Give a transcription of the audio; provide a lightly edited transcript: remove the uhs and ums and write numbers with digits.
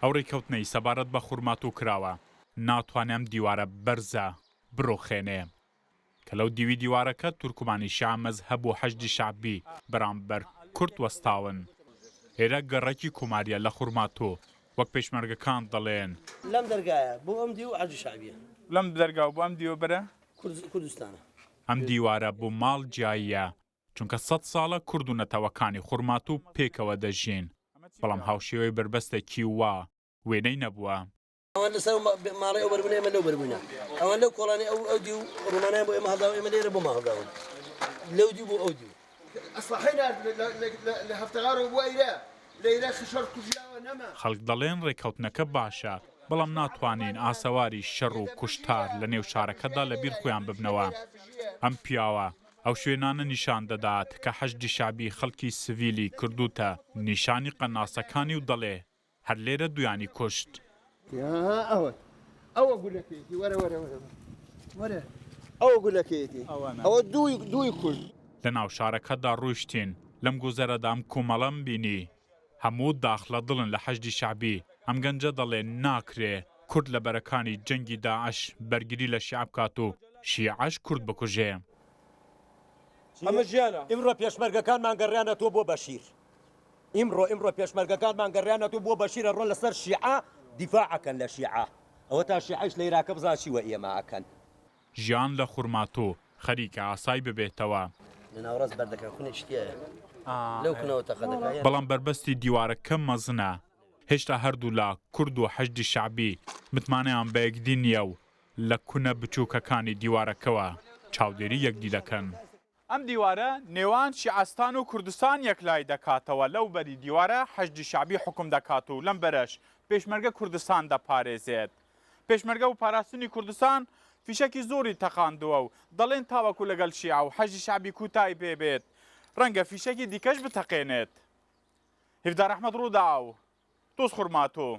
ئەو ڕێککەوتنەی سەبارەت بە خوڕمات و کراوە ناتوانێم دیوارە بەرزە بڕۆخێنێ کە لەو دیوی دیوارەکە تورکمانی شیع مەزهەب و حەشدی شعبی بەرامبەر کورد وەستاون ئێرە گەڕێکی کوماریە لە خوڕماتۆ وەک پێشمەرگەکان دەڵێن لەم دەرگایە بۆ ئەم دی و حەشدی شعبیە لەم دەرگا و بۆ ئەم دیوە بەرە کوردستانە ئەم دیوارە بۆ ماڵ جاییە چونکە 100 ساڵە کورد و نەتەوەکانی خوڕمات و پێکەوە دەژین بەڵام هاوشێوەی بربەستێکی وا وێنەی نەبووە ئەوان لەسەر ماڵی ئەو بەربوونە ئێمە لەو بەربوونە ئەوان لەو کۆڵانی ئەو دی و ڕومانیان بۆ ئێمە هەڵداوە ئێمە لێرە بۆ ماهەڵداون لەو دی بۆ ئەو دی ئەسڵحینا لە هەفتەغارەوە بۆ ئەیرە لەیرە خشەر کوژیاوە نەما خەڵک دەڵێن ڕێکەوتنەکە باشە بەڵام ناتوانین ئاسەواری شەڕ و کوشتار لە نێو شارەکەدا لەبیر خۆیان ببنەوە ئەم پیاوە ئەو شوێنانە نیشان دەدات کە حەشدی شعبی خەڵکی سڤیلی کردوتە نیشانی قەناسەکانی و دەڵێ هەر لێرە دویانی کوشت ئەوە گولەکەیەتی وەرە ئەوە گولەکەیەتی ئەوە دووی کورد لە ناو شارەکەدا ڕووشتین لەم گوزەرەدام کومەڵەم بینی هەموو داخلە دڵن لە حەشدی شعبی ئەم گەنجە دەڵێ ناکرێ کورد لە بەرەکانی جەنگی داعش بەرگری لە شیع بکات و شیعەش کورد بکوژێ ئەمە ژیانە ئیمڕۆ پێشمەرگەکانمان گەڕیانەتەوە بۆ بەشیر ئیمڕۆ پێشمەرگەکانمان گەڕیانەتەوە بۆ بەشیرە ڕۆ لەسەر شیعە دیفاعەکەن لە شیعە ئەوە تا شیعەش لە عێراقە بزان چیوە ئێمە ئەکەن ژیان لە خوڕماتۆ خەریکە ئاسای ببێتەوە لەناوڕاست بەردەکە خونێک شتیایە لەو کونەوە تەقەدەکە بەڵام بربەستی دیوارەکە مەزنە هێشتا هەردوو لا کورد و حەشدی شعبی متمانەیان بە یەکدی نییە و لە کونە بچووکەکانی دیوارەکەوە چاودێری یەکدی دەکەن ئەم دیوارە نێوان شیعستان و کوردستان یەکلای دەکاتەوە لەو بەری دیوارە حەشدی شعبی حکم دەکات و لەم بەرەش پێشمەرگە کوردستان دەپارێزێت پێشمەرگە و پاراستنی کوردستان فیشەکی زۆری تەقاندووە و دەڵێن تاوەکو لەگەڵ شیع و حەشدی شعبی کوتای پێبێت ڕەنگە فیشەکی دیکەش بتەقێنێت هیفدار ئەحمەد ڕوودا و دۆست خوڕماتۆ